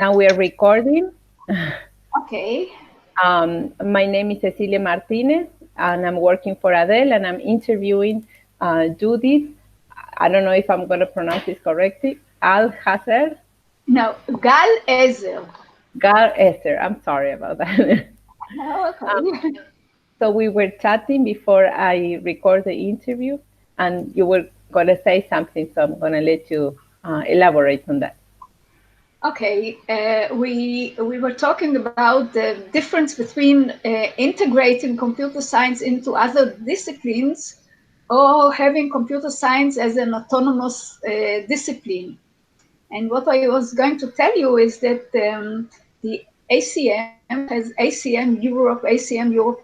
Now we are recording. Okay. My name is Cecilia Martinez, and I'm working for Adele, and I'm interviewing Judith. I don't know if I'm going to pronounce this correctly. Al-Hazer, No, Gal-Ezer. Gal-Ezer. I'm sorry about that. Okay. So we were chatting before I record the interview, and you were going to say something, so I'm going to let you elaborate on that. Okay. We were talking about the difference between integrating computer science into other disciplines or having computer science as an autonomous discipline. And what I was going to tell you is that the ACM has ACM Europe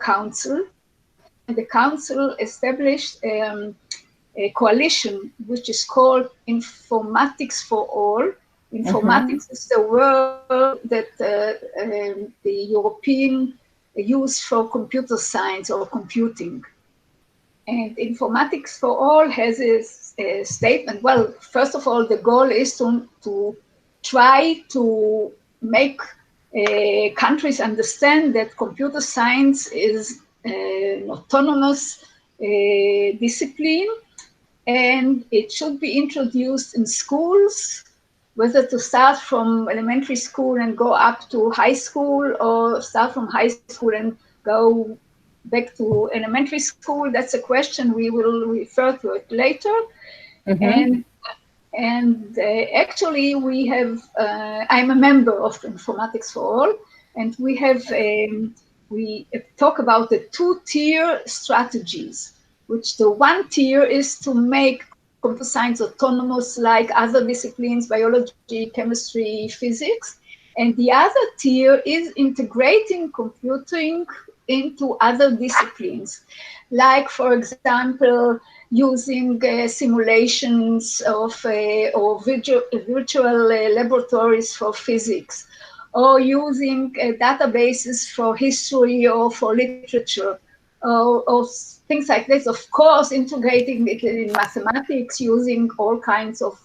Council, and the council established a coalition which is called Informatics for All. Mm-hmm. Informatics is the word that the European use for computer science or computing. And Informatics for All has a statement. Well, first of all, the goal is to try to make countries understand that computer science is an autonomous discipline, and it should be introduced in schools, whether to start from elementary school and go up to high school, or start from high school and go back to elementary school. That's a question we will refer to it later. Mm-hmm. And actually, we have. I'm a member of Informatics for All, and we talk about the two-tier strategies. Which the one tier is to make computer science autonomous, like other disciplines, biology, chemistry, physics. And the other tier is integrating computing into other disciplines, like, for example, using simulations of or virtual laboratories for physics, or using databases for history or for literature, or things like this. Of course, integrating it in mathematics using all kinds of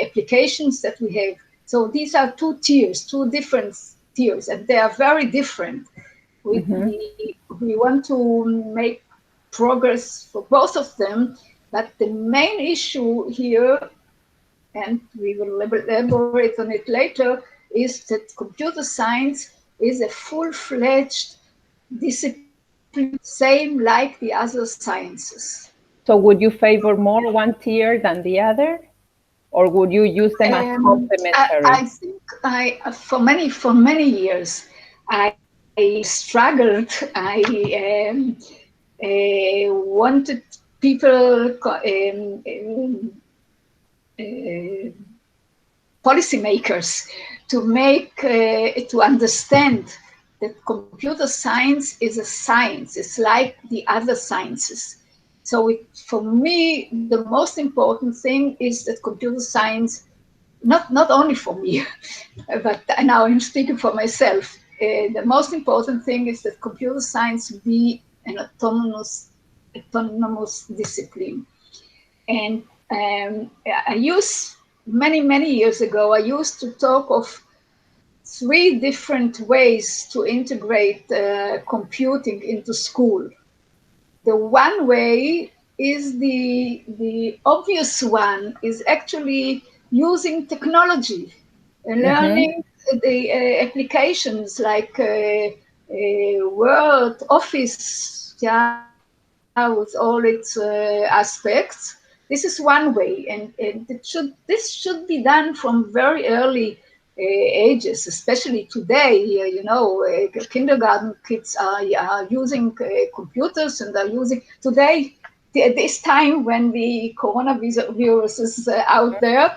applications that we have. So these are two tiers, two different tiers, and they are very different. Mm-hmm. We want to make progress for both of them, but the main issue here, and we will elaborate on it later, is that computer science is a full-fledged discipline, same like the other sciences. So would you favor more one tier than the other, or would you use them as I complementary? think for many years, I struggled. I wanted people, uh, policymakers, to understand that computer science is a science. It's like the other sciences. So for me, the most important thing is that computer science, not only for me, but now I'm speaking for myself. The most important thing is that computer science be an autonomous discipline. And I used many years ago, I used to talk of three different ways to integrate computing into school. The one way is the obvious one, is actually using technology and Mm-hmm. learning the applications like Word, Office, yeah, with all its aspects. This is one way, and this should be done from very early ages, especially today. Kindergarten kids are using computers, and are using today, this time when the coronavirus is out there,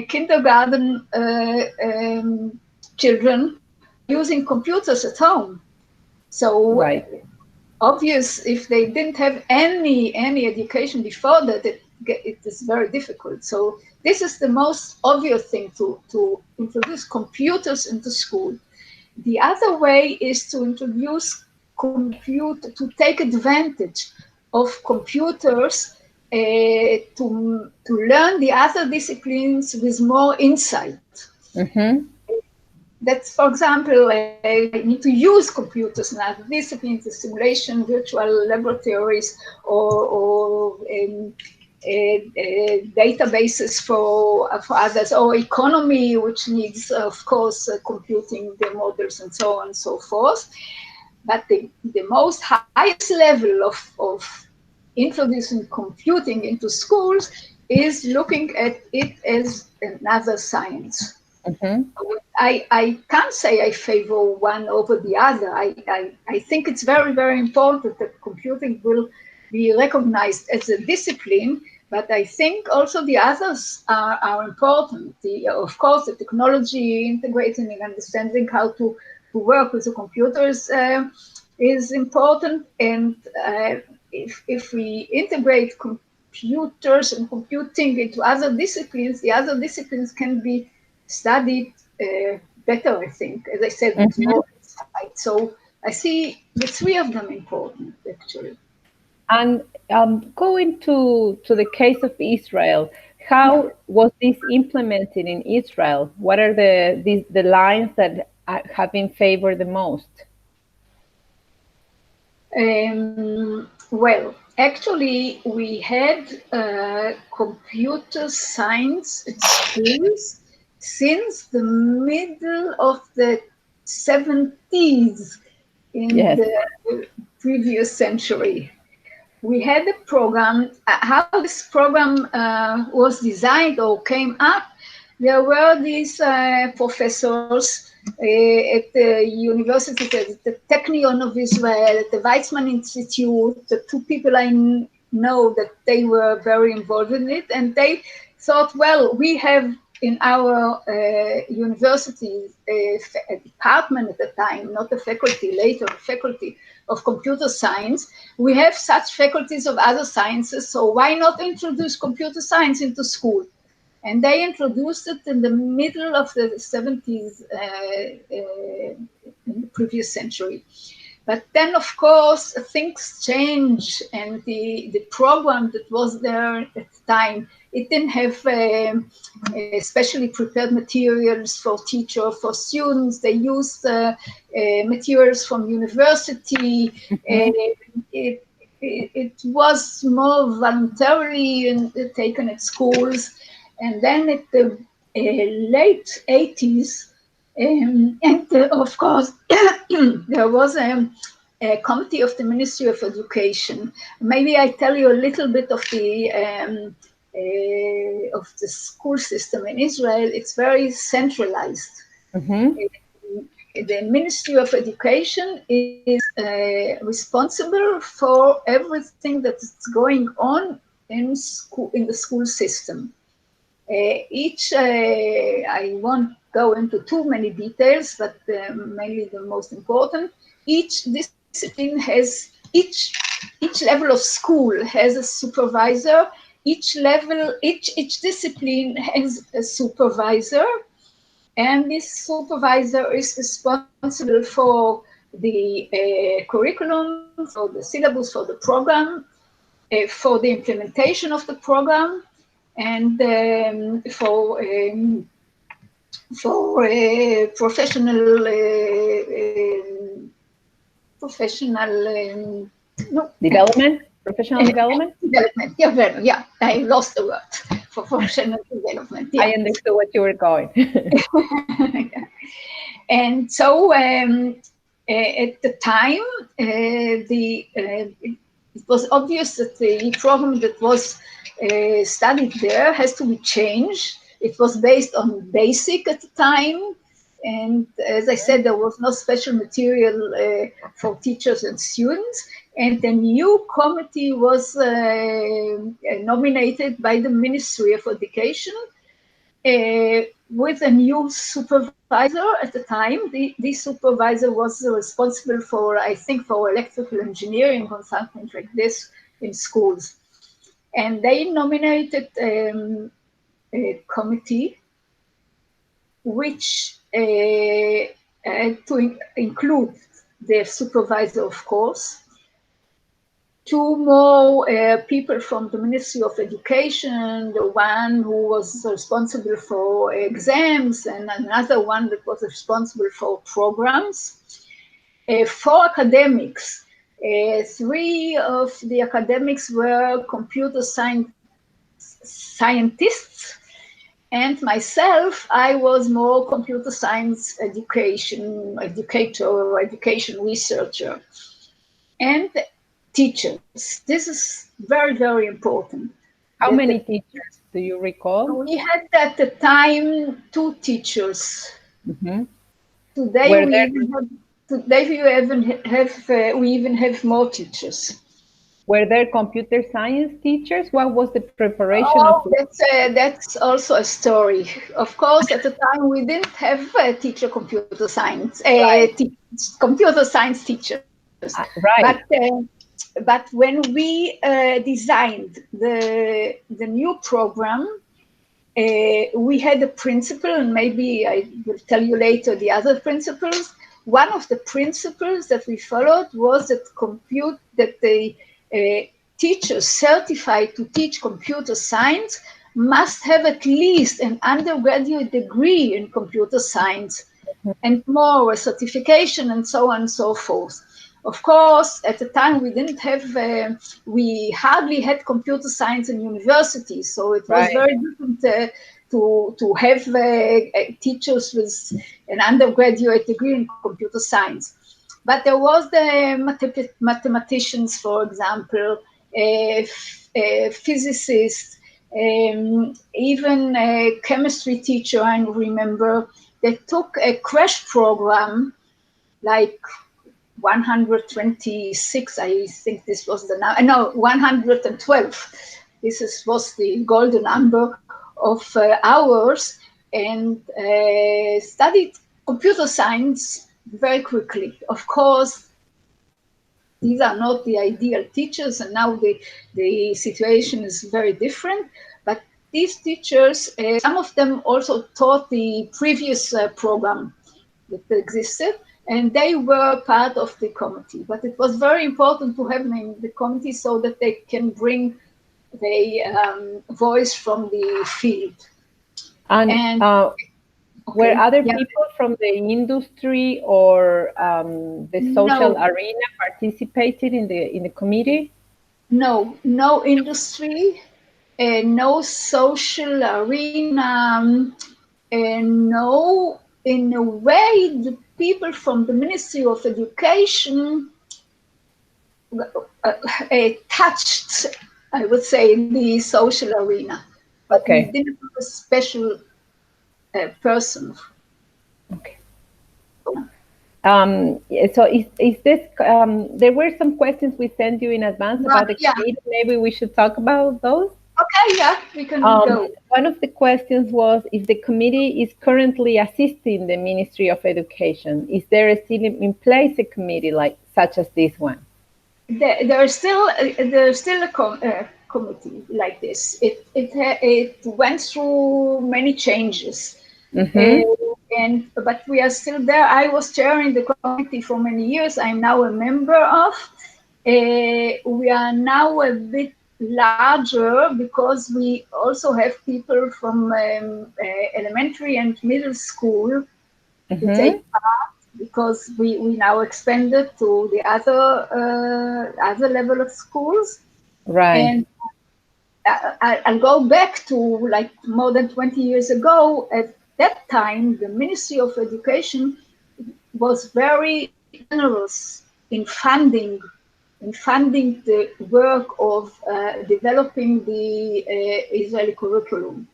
kindergarten children are using computers at home. So Right. obvious, if they didn't have any education before that, it is very difficult. So this is the most obvious thing, to introduce computers into school. The other way is to introduce to take advantage of computers to learn the other disciplines with more insight. Mm-hmm. That's, for example, I need to use computers in other disciplines, the simulation, virtual laboratories, or databases for others, or economy, which needs, of course, computing the models and so on and so forth. But the most highest level of introducing computing into schools is looking at it as another science. Mm-hmm. I can't say I favor one over the other. I think it's very, very important that computing will be recognized as a discipline, but I think also the others are important. Of course, the technology integrating and understanding how to work with the computers is important. And if we integrate computers and computing into other disciplines, the other disciplines can be studied better, I think, as I said, with Mm-hmm. more insight. So I see the three of them important, actually. And going to the case of Israel, Yeah. how was this implemented in Israel? What are the lines that have been favored the most? Well, actually, we had computer science at schools since the middle of the 70s in Yes. the previous century. We had a program. How this program was designed or came up, there were these professors at the university, the Technion of Israel, at the Weizmann Institute, the two people I know that they were very involved in it, and they thought, well, we have in our university a department at the time, not a faculty, later a faculty of computer science. We have such faculties of other sciences, so why not introduce computer science into school? And they introduced it in the middle of the 70s in the previous century. But then, of course, things change, and the program that was there at the time, it didn't have specially prepared materials for teachers, for students. They used materials from university. Mm-hmm. It was more voluntarily taken at schools. And then at the late 80s, and of course, there was a committee of the Ministry of Education. Maybe I tell you a little bit of the school system in Israel. It's very centralized. Mm-hmm. The Ministry of Education is responsible for everything that is going on in school, in the school system. I won't go into too many details, but mainly the most important. Each discipline has, each level of school has a supervisor. Each discipline has a supervisor, and this supervisor is responsible for the curriculum, for the syllabus, for the program, for the implementation of the program, and for professional no Development, professional development. development. Yeah, well, yeah, I lost the word for professional development. I Yeah. understood what you were going. And so at the time, it was obvious that the program that was studied there has to be changed. It was based on BASIC at the time. And as I said, there was no special material for teachers and students. And the new committee was nominated by the Ministry of Education with a new supervisor at the time. The supervisor was responsible for, I think, for electrical engineering or something like this in schools. And they nominated a committee which to include the supervisor, of course, two more people from the Ministry of Education, the one who was responsible for exams and another one that was responsible for programs. Four academics. Three of the academics were computer scientists, and myself, I was more computer science education researcher, and teachers. This is very, very important. How many teachers do you recall? We had at the time 2 teachers. Mm-hmm. Today Were we there, even have, today we even have more teachers. were there computer science teachers? What was the preparation of? That's also a story. Of course, at the time we didn't have teacher computer science, Right. computer science teachers. Right. But when we designed the new program, we had a principle, and maybe I will tell you later the other principles. One of the principles that we followed was that the teachers certified to teach computer science must have at least an undergraduate degree in computer science, and more, a certification, and so on and so forth. Of course, at the time we hardly had computer science in universities, so it was very different to have teachers with an undergraduate degree in computer science. But there was the mathematicians, for example, physicists, even a chemistry teacher, I remember, they took a crash program, like 126, I think this was the number, no, 112. Was the golden number of hours, and studied computer science very quickly. Of course, these are not the ideal teachers, and now the situation is very different. But these teachers, some of them also taught the previous program that existed, and they were part of the committee. But it was very important to have them in the committee so that they can bring the voice from the field. And were other people from the industry or the social arena participated in the committee? No industry, no social arena, no. In a way, the people from the Ministry of Education touched, I would say, the social arena, but we didn't have a special person. Okay. So is this, there were some questions we sent you in advance about the committee. Maybe we should talk about those? Okay, yeah, we can go. One of the questions was if the committee is currently assisting the Ministry of Education. Is there still in place a committee such as this one? There's still a committee like this. It went through many changes, but we are still there. I was chairing the committee for many years. I'm now a member of. We are now a bit larger because we also have people from elementary and middle school to take part, because we now expanded to the other level of schools. Right. And I'll go back to like more than 20 years ago. At that time, the Ministry of Education was very generous in funding the work of developing the Israeli curriculum.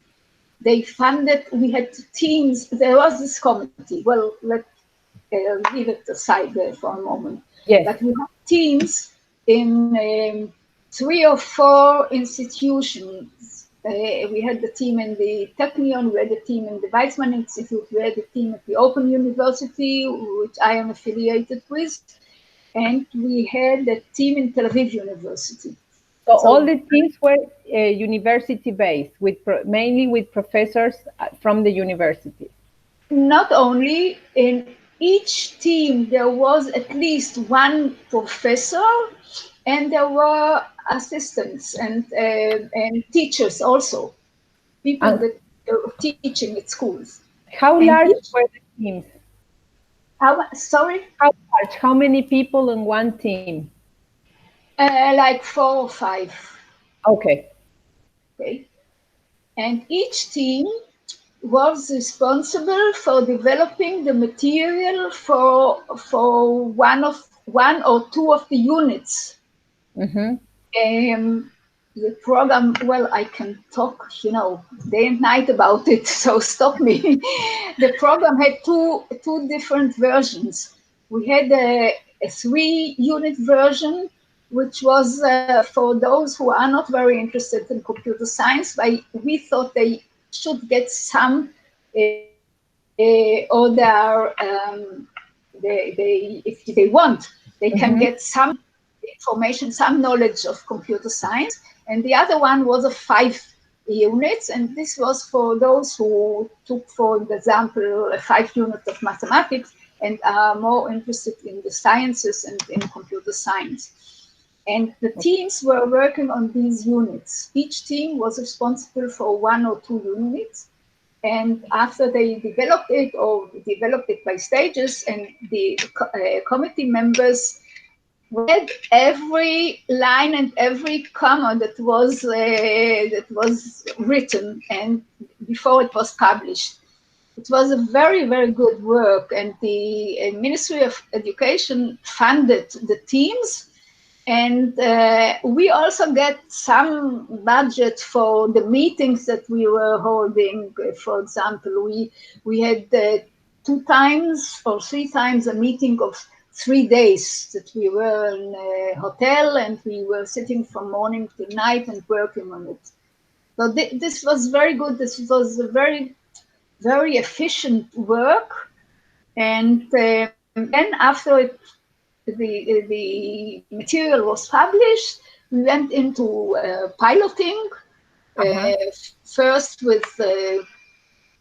They funded, we had teams, there was this committee. Well, let's leave it aside there for a moment. Yes. But we had teams in 3 or 4 institutions. We had the team in the Technion, we had the team in the Weizmann Institute, we had the team at the Open University, which I am affiliated with, and we had a team in Tel Aviv University. So all the teams were university-based, mainly with professors from the university? Not only. In each team, there was at least one professor and there were assistants and teachers also, people And that were teaching at schools. how And large each, were the teams? sorry, How large? How many people in one team? like 4 or 5. Okay. Okay, and each team was responsible for developing the material for one or two of the units. Mm-hmm. Um, the program, well, I can talk, day and night about it, so stop me. The program had two different versions. We had a 3-unit version, which was for those who are not very interested in computer science, but we thought they should get some, or if they want, they can Mm-hmm. get some information, some knowledge of computer science. And the other one was a 5 units, and this was for those who took, for example, a 5 unit of mathematics and are more interested in the sciences and in computer science. And the teams were working on these units. Each team was responsible for 1 or 2 units. And after they developed it, or developed it by stages, and the committee members read every line and every comma that was written and before it was published. It was a very, very good work, and the Ministry of Education funded the teams. And we also get some budget for the meetings that we were holding. For example, we had 2 times or 3 times a meeting of 3 days that we were in a hotel, and we were sitting from morning to night and working on it. So this was very good. This was a very, very efficient work. And then after the material was published, we went into piloting, Uh-huh. first with,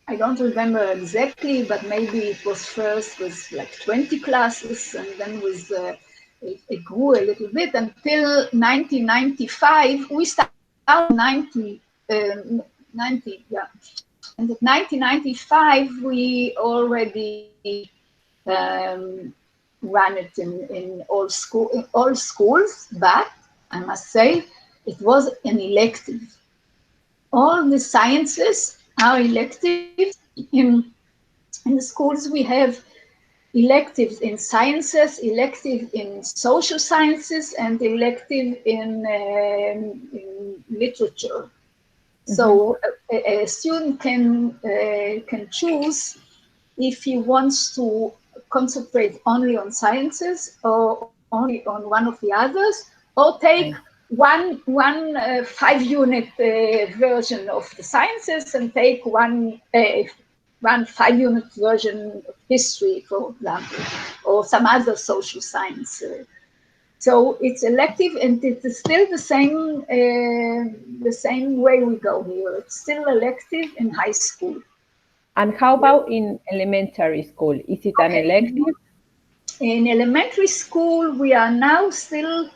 I don't remember exactly, but maybe it was first with like 20 classes, and then with it grew a little bit until 1995. We started in 90, yeah. And in 1995, we already ran it in all schools, but I must say it was an elective. All the sciences are electives. In the schools, we have electives in sciences, elective in social sciences, and elective in literature. Mm-hmm. So a student can choose if he wants to concentrate only on sciences or only on one of the others, or take Nice. one 5-unit version of the sciences and take one 5-unit version of history, for example, or some other social science. So it's elective, and it's still the same way we go here. It's still elective in high school. And how about in elementary school? Is it an Okay. elective? In elementary school, we are now still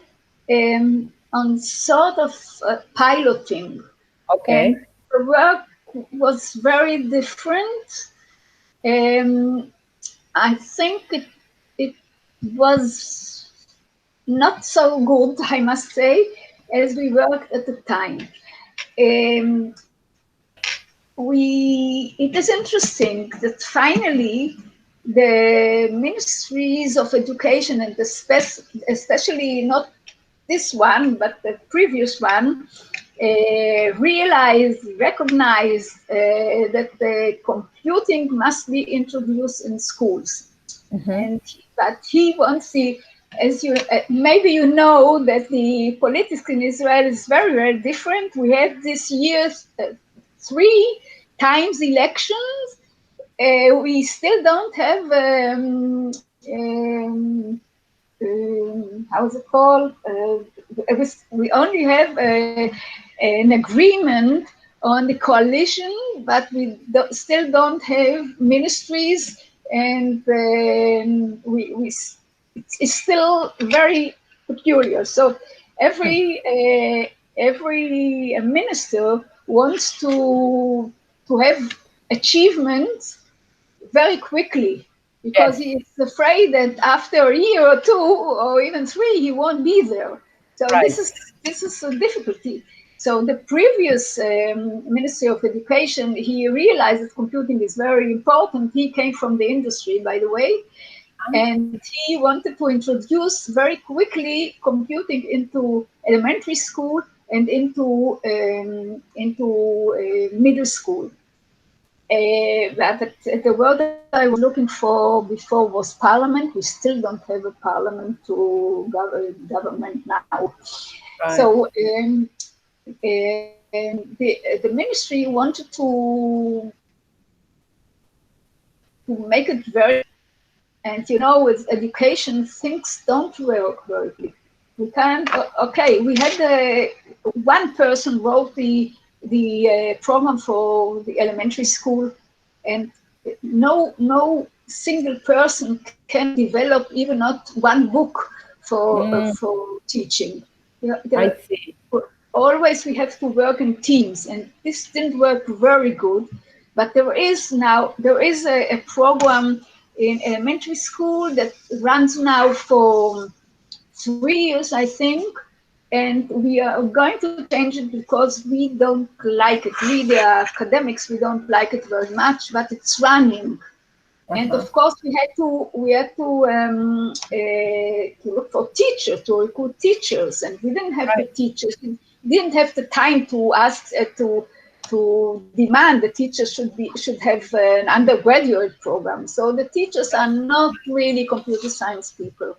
on sort of piloting, and Okay. the work was very different. Um, I think it was not so good, I must say, as we worked at the time. Um, it is interesting that finally the ministries of education, and especially not this one, but the previous one, recognized that the computing must be introduced in schools. Mm-hmm. And but he wants the, as you maybe you know, that the politics in Israel is very, very different. We had this year's 3 times elections. We still don't have how is it called? We only have an agreement on the coalition, but we still don't have ministries, and it's still very peculiar. So every minister wants to have achievements very quickly, because Yes. he is afraid that after a year or two or even three, he won't be there. So Right. this is a difficulty. So the previous Ministry of Education, he realized that computing is very important. He came from the industry, by the way, and he wanted to introduce very quickly computing into elementary school and into middle school. But the word I was looking for before was parliament. We still don't have a parliament to government now. Right. So the ministry wanted to make it very, and with education, things don't work very quickly. We can't. Okay, we had one person wrote the program for the elementary school, and no single person can develop even not one book for teaching. I see. Always we have to work in teams, and this didn't work very good. But there is a program in elementary school that runs now for 3 years, I think, and we are going to change it because we don't like it. We, the academics, we don't like it very much, but it's running. And Uh-huh. of course, we had to look for teachers, to recruit teachers, and we didn't have the Right. teachers. We didn't have the time to ask to demand the teachers should have an undergraduate program. So the teachers are not really computer science people.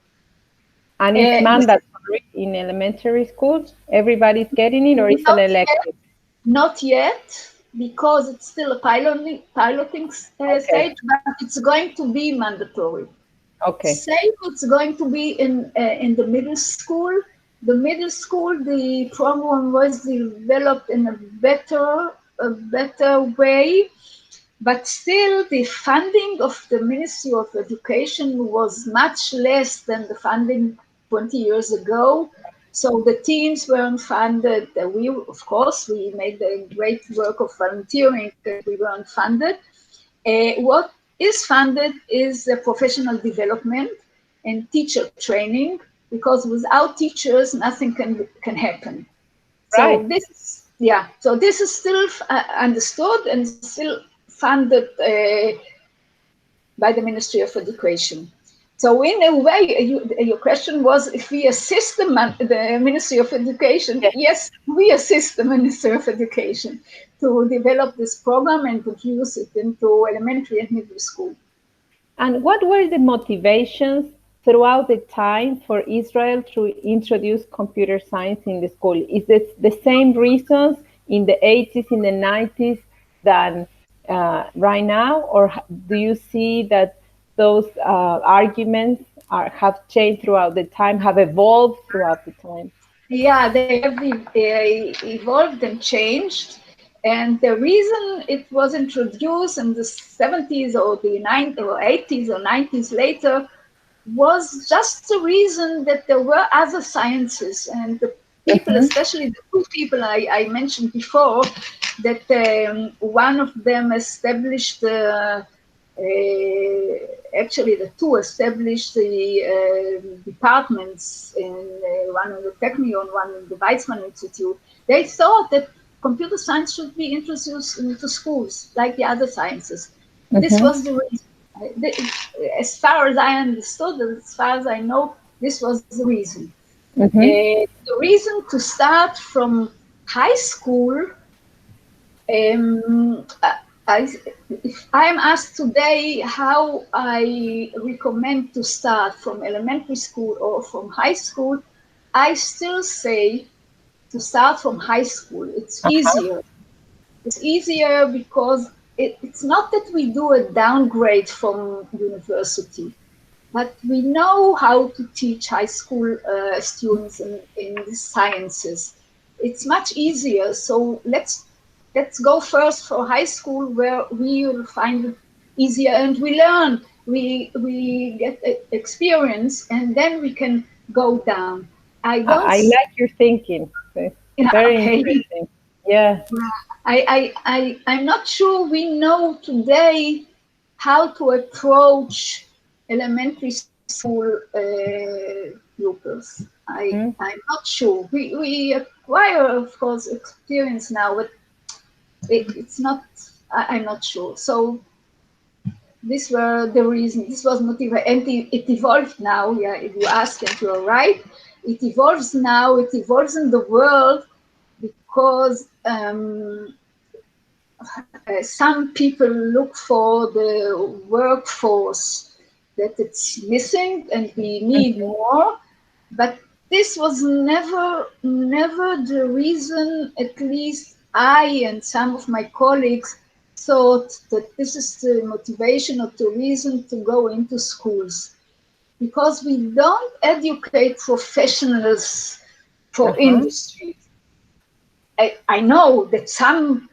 And it's mandatory in elementary schools. Everybody's getting it, or is it Not yet, elective? not yet, because it's still a piloting Okay. stage, but it's going to be mandatory. Okay. Same, it's going to be in the middle school. The middle school, the program was developed in a better way, but still the funding of the Ministry of Education was much less than the funding 20 years ago. So the teams weren't funded. We, of course, we made the great work of volunteering, and we weren't funded. What is funded is professional development and teacher training, because without teachers, nothing can happen. So Right. this is still understood and still funded by the Ministry of Education. So in a way, your question was if we assist the Ministry of Education. Yes. Yes, we assist the Ministry of Education to develop this program and introduce it into elementary and middle school. And what were the motivations throughout the time for Israel to introduce computer science in the school? Is this the same reasons in the 80s, in the 90s than right now? Or do you see that those arguments have changed throughout the time, have evolved throughout the time? Yeah, they have evolved and changed. And the reason it was introduced in the 70s or the 90s or 80s or 90s later was just the reason that there were other sciences, and the people, Mhm. especially the two people I mentioned before, that one of them established actually the two established the departments, in one in the Technion, one in the Weizmann Institute. They thought that computer science should be introduced into schools like the other sciences. This Mhm. was the reason. As far as I understood, as far as I know, this was the reason. Mhm. The reason to start from high school, I, if I'm asked today how I recommend to start from elementary school or from high school, I still say to start from high school. It's Uh-huh. easier. It's easier because it's not that we do a downgrade from university, but we know how to teach high school students in the sciences. It's much easier. So let's go first for high school, where we will find it easier, and we learn. We get experience, and then we can go down. I like your thinking. It's yeah, very okay. interesting. Yeah. I'm not sure we know today how to approach elementary school pupils. Hmm. I'm not sure. We acquire, of course, experience now, but it's not, I'm not sure. So these were the reasons. This was motivated, and it evolved now. Yeah, if you ask, and you're right, it evolves now. It evolves in the world because some people look for the workforce that it's missing, and we need more. But this was never the reason. At least I and some of my colleagues thought that this is the motivation or the reason to go into schools, because we don't educate professionals for Uh-huh. industry. I know that some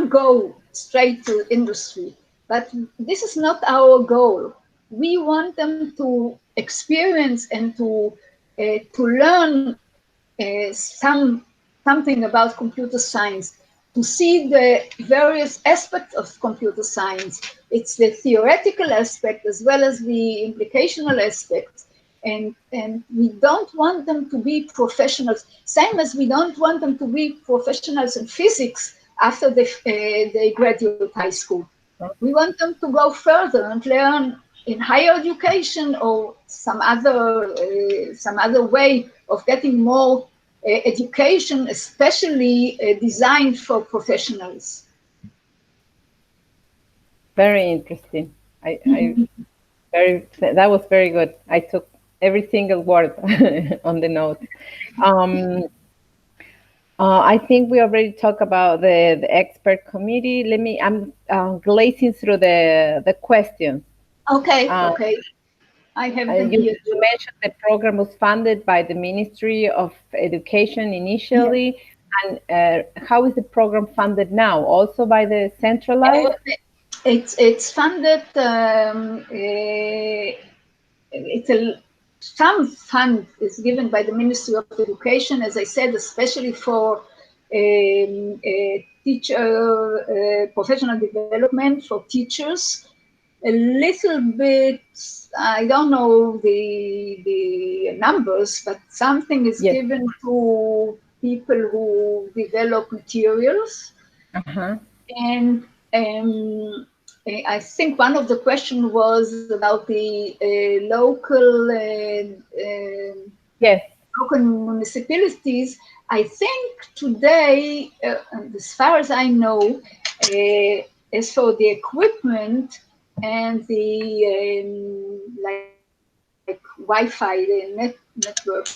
go straight to industry, but this is not our goal. We want them to experience and to learn something about computer science, to see the various aspects of computer science. It's the theoretical aspect as well as the implicational aspect. And we don't want them to be professionals, same as we don't want them to be professionals in physics after they graduate high school. We want them to go further and learn in higher education or some other way of getting more education, especially designed for professionals. Very interesting. That was very good. I took every single word on the note. Um, I think we already talked about the expert committee. I'm glazing through the questions. Okay, Uh, okay. I have them you, here you too. mentioned the program was funded by the Ministry of Education Yes. initially. And how is the program funded now? Also by the centralized? It's funded. It's a Some fund is given by the Ministry of Education, as I said, especially for teacher professional development for teachers. A little bit, I don't know the numbers, but something is Yes. given to people who develop materials. Uh-huh. And I think one of the questions was about the Yes. local municipalities. I think today, as far as I know, as for the equipment and the like Wi-Fi, networks,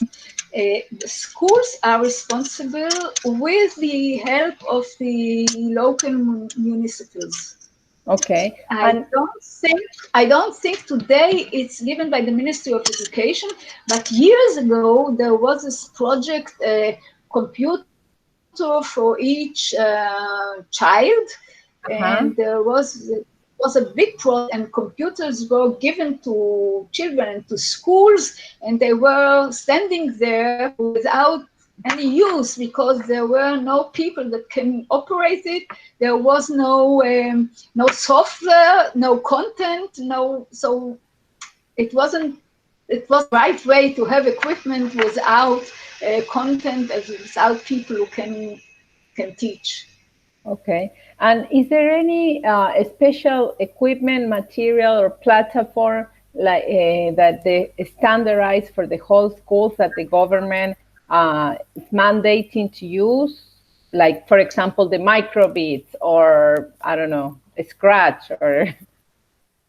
the schools are responsible with the help of the local municipals. Okay. I And don't think I don't think today it's given by the Ministry of Education, but years ago there was this project, computer for each child, and uh-huh. there was a big project, and computers were given to children and to schools, and they were standing there without any use because there were no people that can operate it. There was no software, no content, no. So it wasn't. It was the right way to have equipment without content, and without people who can teach. Okay. And is there any special equipment, material, or platform like that they standardize for the whole schools that the government is mandating to use? Like, for example, the microbits, or I don't know, Scratch, or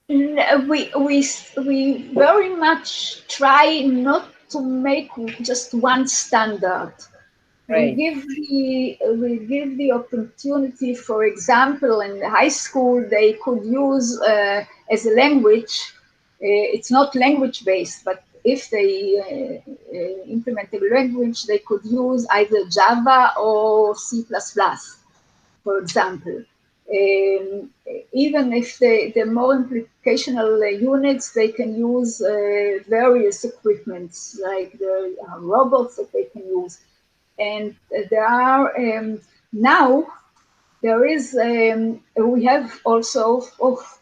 We very much try not to make just one standard. right? We give the opportunity, for example, in the high school, they could use as a language. It's not language based, but if they implement a language, they could use either Java or C++, for example. even if they're more implicational units, they can use various equipments, like the robots that they can use. And there are now, there is, we have also,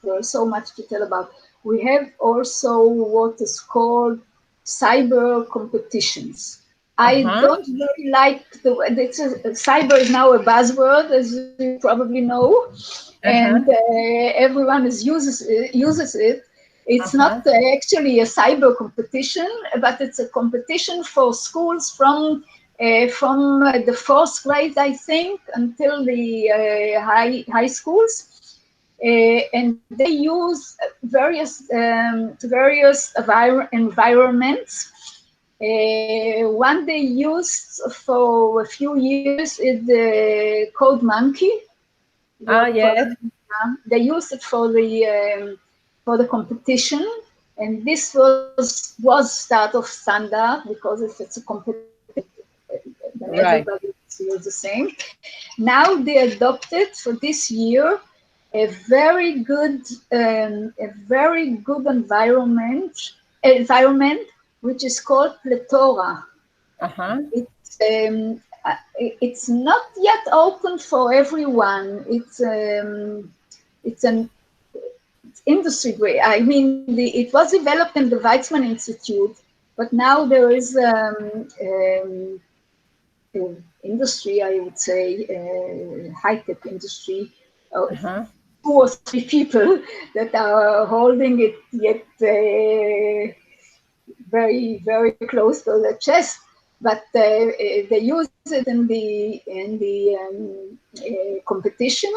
there's so much to tell about. We have also what is called cyber competitions. I don't really like the word. Cyber is now a buzzword, as you probably know, and everyone uses it. It's not actually a cyber competition, but it's a competition for schools from the fourth grade, I think, until the high schools, and they use various environments. One they used for a few years is the Code Monkey. Yes. They used it for the competition, and this was start of standard, because if it's a competition, then everybody feels the same. Now they adopted for this year a very good environment, which is called Plethora. It's not yet open for everyone. It's an industry grade. I mean, it was developed in the Weizmann Institute, but now there is industry, I would say, high-tech industry, 2 or 3 people that are holding it yet very, very close to the chest. But they use it in the competition,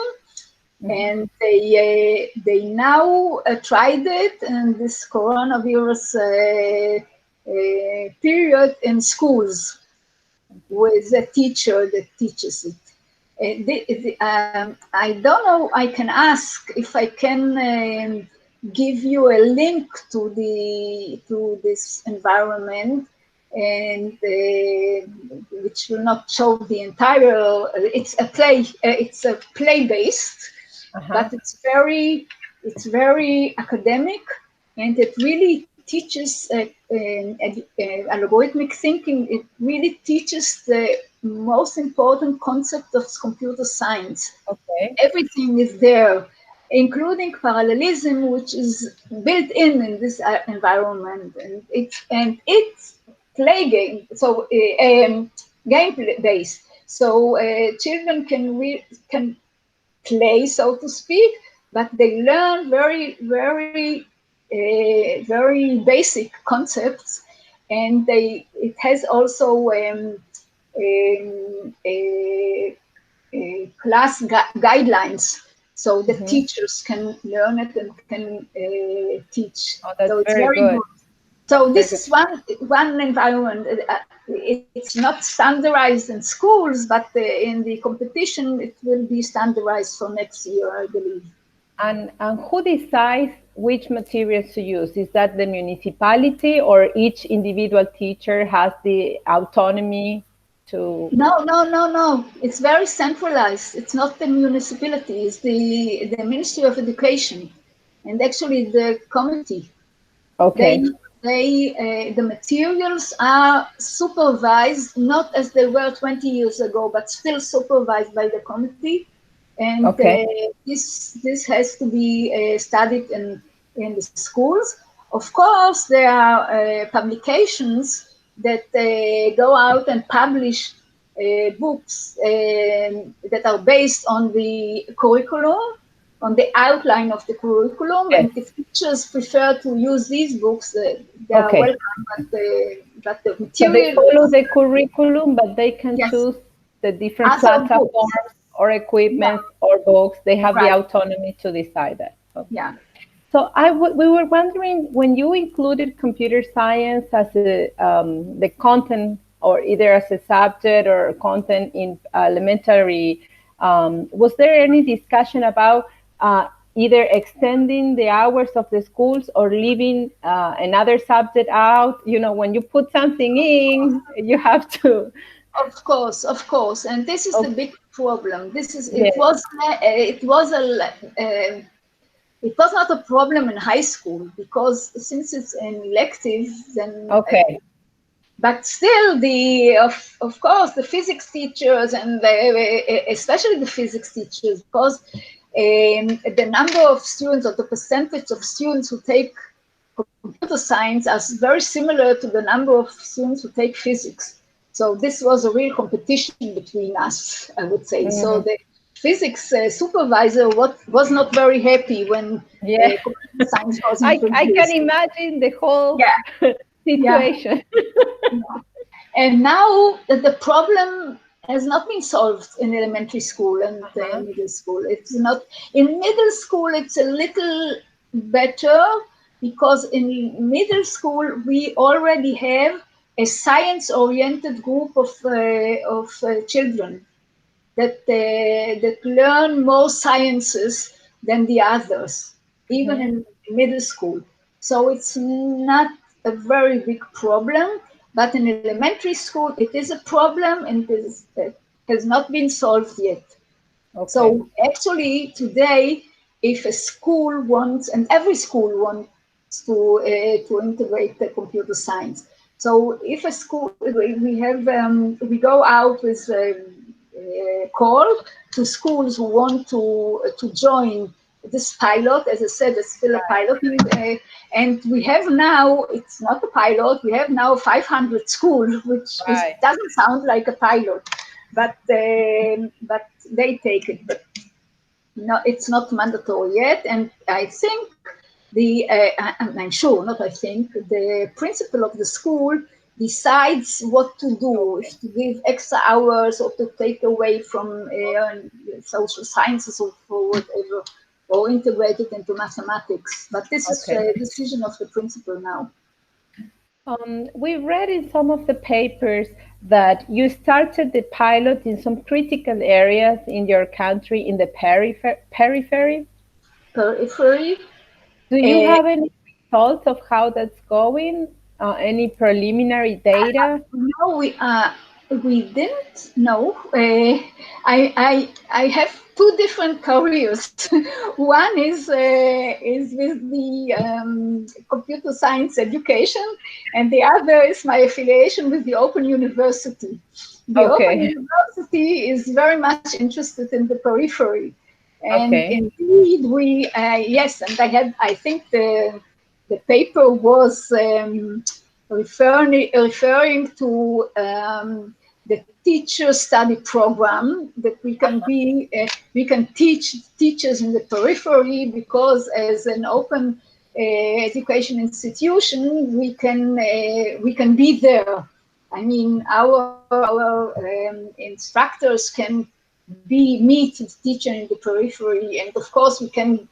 and they now tried it in this coronavirus period in schools with a teacher that teaches it. I don't know. I can ask if I can give you a link to this environment, and which will not show the entire. It's a play. It's a play based, but it's very academic, and it really teaches algorithmic thinking. It really teaches the most important concept of computer science. Everything is there, including parallelism, which is built in this environment, and it's play game, so game based. So children can play, so to speak, but they learn very basic concepts, and it has also class guidelines, so the teachers can learn it and can teach. So it's very good. So this is one environment. It's not standardized in schools, but in the competition, it will be standardized for next year, I believe. And who decides which materials to use? Is that the municipality, or each individual teacher has the autonomy to? No. It's very centralized. It's not the municipality. It's the Ministry of Education, and actually the committee. The materials are supervised, not as they were 20 years ago, but still supervised by the committee. And this has to be studied in the schools. Of course, there are publications that go out and publish books that are based on the curriculum, on the outline of the curriculum, and if teachers prefer to use these books, they are welcome, but the material... So they follow the curriculum, but they can choose the different platforms or equipment or books. They have the autonomy to decide that. So we were wondering, when you included computer science as the content, or either as a subject or content in elementary, was there any discussion about either extending the hours of the schools or leaving another subject out? You know, when you put something in, you have to Of course, and this is the Oh, big problem. This is yes. it was not a problem in high school because since it's an elective, then Okay. but still of course the physics teachers and especially the physics teachers, because the number of students or the percentage of students who take computer science is very similar to the number of students who take physics. So this was a real competition between us, I would say. So Mhm. the physics supervisor was not very happy when Yeah. computer science was I can introduced. imagine the whole Yeah, yeah. situation. And now the problem has not been solved in elementary school and Uh-huh. middle school. It's not in middle school. It's a little better because in middle school we already have a science-oriented group of children that learn more sciences than the others, even Mhm. in middle school. So it's not a very big problem, but in elementary school it is a problem and it has not been solved yet. Okay. So actually today, if a school wants, and every school wants to integrate the computer science. So if a school, we go out with a call to schools who want to join this pilot. As I said, it's still a pilot, and we have now. It's not a pilot. We have now 500 schools, which Right. doesn't sound like a pilot, but they take it. But no, it's not mandatory yet. And I think I'm sure, not I think, the principal of the school decides what to do, Okay. if to give extra hours or to take away from social sciences or for whatever, or integrate it into mathematics. But this is Okay. a decision of the principal now. We read in some of the papers that you started the pilot in some critical areas in your country in the periphery. Periphery. Do you Uh, have any results of how that's going? Any preliminary data? No, we didn't. No, I have two different careers. One is with the computer science education, and the other is my affiliation with the Open University. The Open Okay. University is very much interested in the periphery, and Okay. indeed yes, and I think the paper was. Referring to the teacher study program that we can teach teachers in the periphery, because as an open education institution we can be there. I mean, our instructors can be meet the teacher in the periphery, and of course we can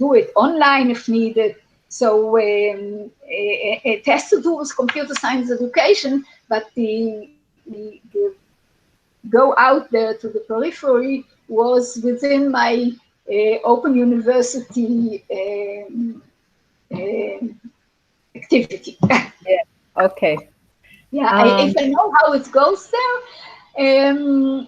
do it online if needed. So it has to do with computer science education, but the go out there to the periphery was within my Open University activity. Yeah. Okay. Yeah, if Um, I know how it goes there, um,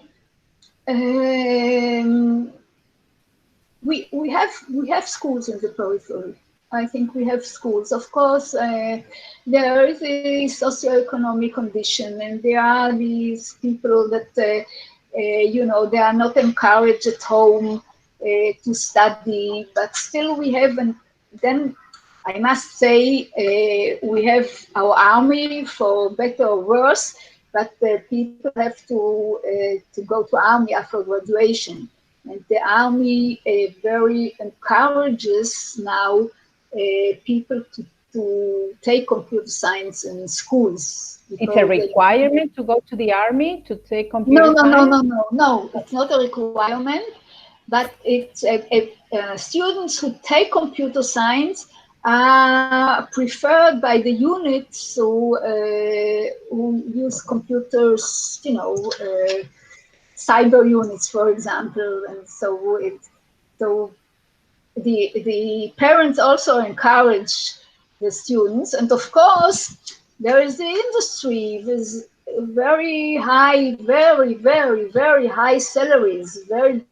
we have schools in the periphery. I think we have schools. Of course, there is a socioeconomic condition, and there are these people that they are not encouraged at home to study, but still we have. And then I must say we have our army, for better or worse, but people have to go to army after graduation. And the army very encourages now people to take computer science in schools, it's a because they, requirement to go to the army to take no, computer no, no, science? no, no, no, it's not a requirement, but it's students who take computer science are preferred by the units who use computers, cyber units, for example, and so the parents also encourage the students, and of course there is the industry with very high, very high salaries, very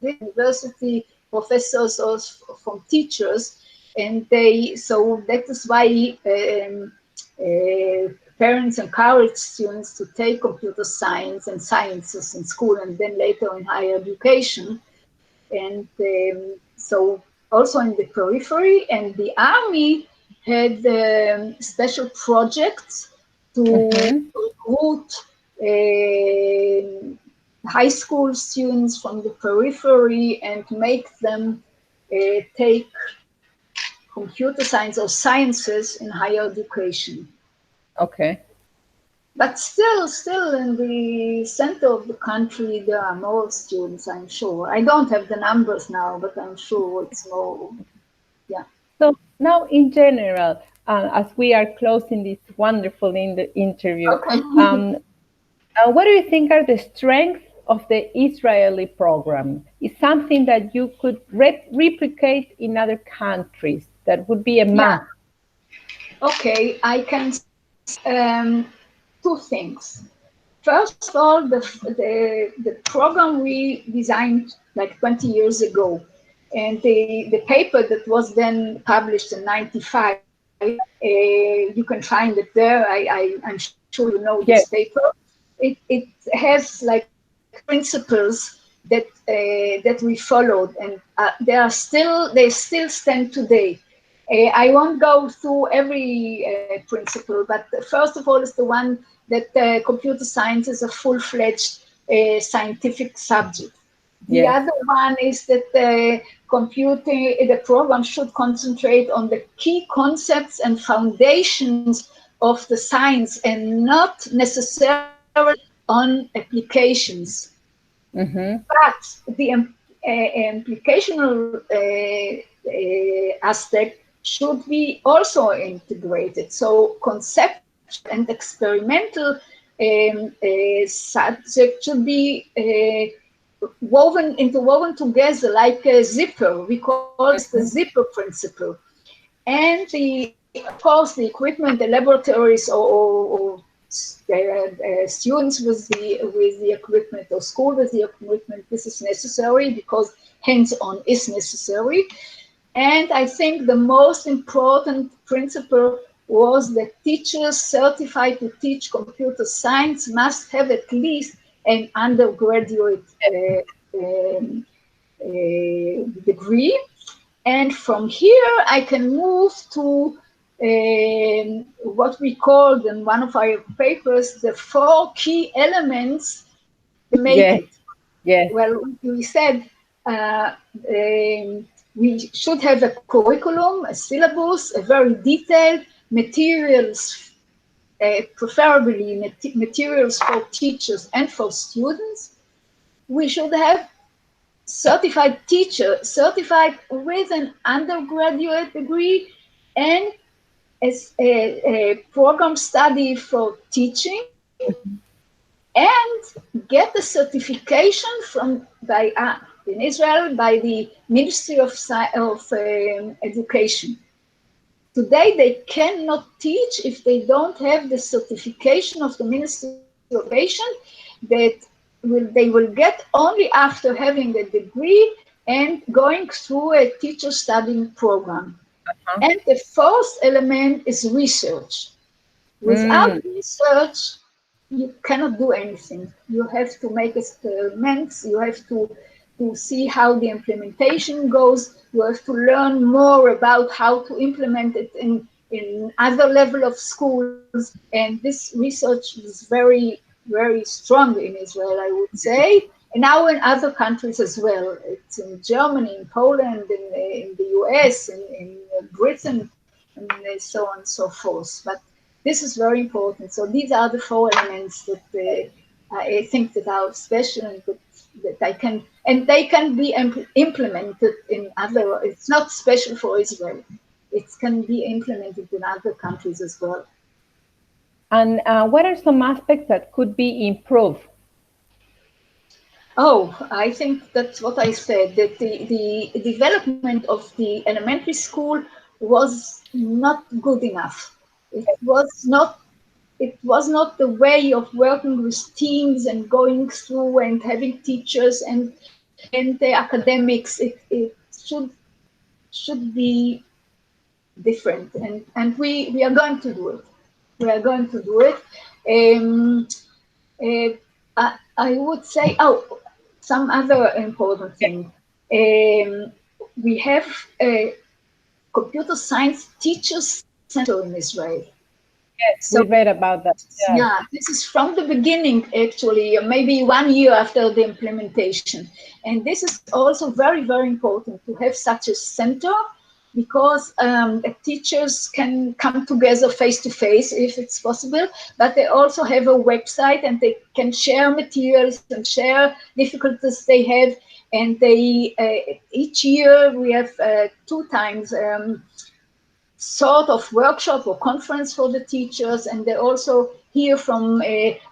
university professors or from teachers, and so that is why parents encourage students to take computer science and sciences in school and then later in higher education. And so also in the periphery, and the army had special projects to recruit high school students from the periphery and make them take computer science or sciences in higher education. Okay. But still in the center of the country, there are more students, I'm sure. I don't have the numbers now, but I'm sure it's more, yeah. So now, in general, as we are closing this wonderful interview, Okay. what do you think are the strengths of the Israeli program? Is something that you could replicate in other countries that would be a Yeah. must? Okay, I can two things. First of all, the program we designed like 20 years ago, and the paper that was then published in 95, you can find it there. I'm sure you know this Yes, paper. It has like principles that we followed, and they still stand today. I won't go through every principle, but first of all is the one that computer science is a full-fledged scientific subject. The yes. other one is that the program should concentrate on the key concepts and foundations of the science and not necessarily on applications. Mm-hmm. But the implicational aspect should be also integrated. So conceptual and experimental subject should be woven together like a zipper. We call this the zipper principle. And of course, the equipment, the laboratories, or students with the equipment, or school with the equipment, this is necessary because hands-on is necessary. And I think the most important principle was that teachers certified to teach computer science must have at least an undergraduate degree. And from here, I can move to what we called in one of our papers the 4 key elements to make Yes, it. yes. Well, we said we should have a curriculum, a syllabus, a very detailed materials, preferably materials for teachers and for students. We should have certified teacher, certified with an undergraduate degree, and as a program study for teaching, and get the certification by in Israel by the Ministry of Education. Today, they cannot teach if they don't have the certification of the Ministry of Education that they will get only after having a degree and going through a teacher studying program. Huh? And the fourth element is research. Without Mm, research, you cannot do anything. You have to make experiments, you have to see how the implementation goes, you have to learn more about how to implement it in other level of schools. And this research is very strong in Israel, I would say, and now in other countries as well. It's in Germany, in Poland, in the US, in Britain, and so on and so forth. But this is very important. So these are the 4 elements that I think that are special and that they can be implemented in other. It's not special for Israel. It can be implemented in other countries as well. and what are some aspects that could be improved? Oh, I think that's what I said, that the development of the elementary school was not good enough. It was not it was not the way of working with teams and going through and having teachers and the academics. It should be different, and we are going to do it. We are going to do it. Um, I would say, oh, some other important thing. We have a computer science teachers center in Israel. Yes, So we read about that. Yes. yeah, this is from the beginning, actually, maybe 1 year after the implementation. And this is also very, very important to have such a center, because the teachers can come together face to face if it's possible, but they also have a website and they can share materials and share difficulties they have. And they each year we have 2 times sort of workshop or conference for the teachers, and they also hear from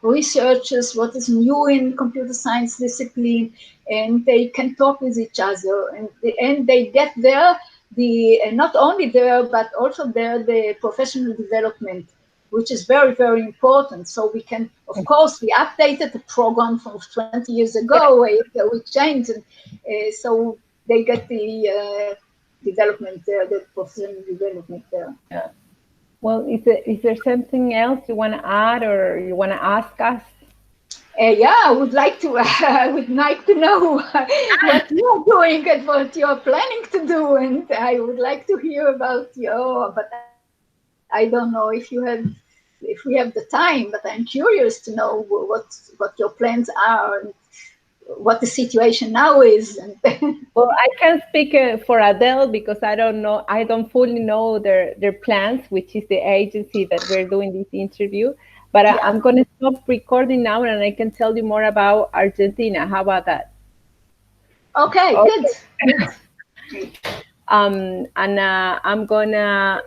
researchers what is new in computer science discipline, and they can talk with each other, and they get there not only there but also there the professional development, which is very, very important. So we can, of course, we updated the program from 20 years ago. We changed, and so they get the development there, the professional development there. Yeah. Well, is there something else you want to add or you want to ask us? Yeah, I would like to. I would like to know what you're doing and what you're planning to do, and I would like to hear about your. But I don't know if we have the time. But I'm curious to know what your plans are and what the situation now is. And Well, I can't speak for Adele because I don't know. I don't fully know their plans, which is the agency that we're doing this interview. But yeah. I'm going to stop recording now, and I can tell you more about Argentina. How about that? Okay. Good. Okay. Good. Great. And I'm gonna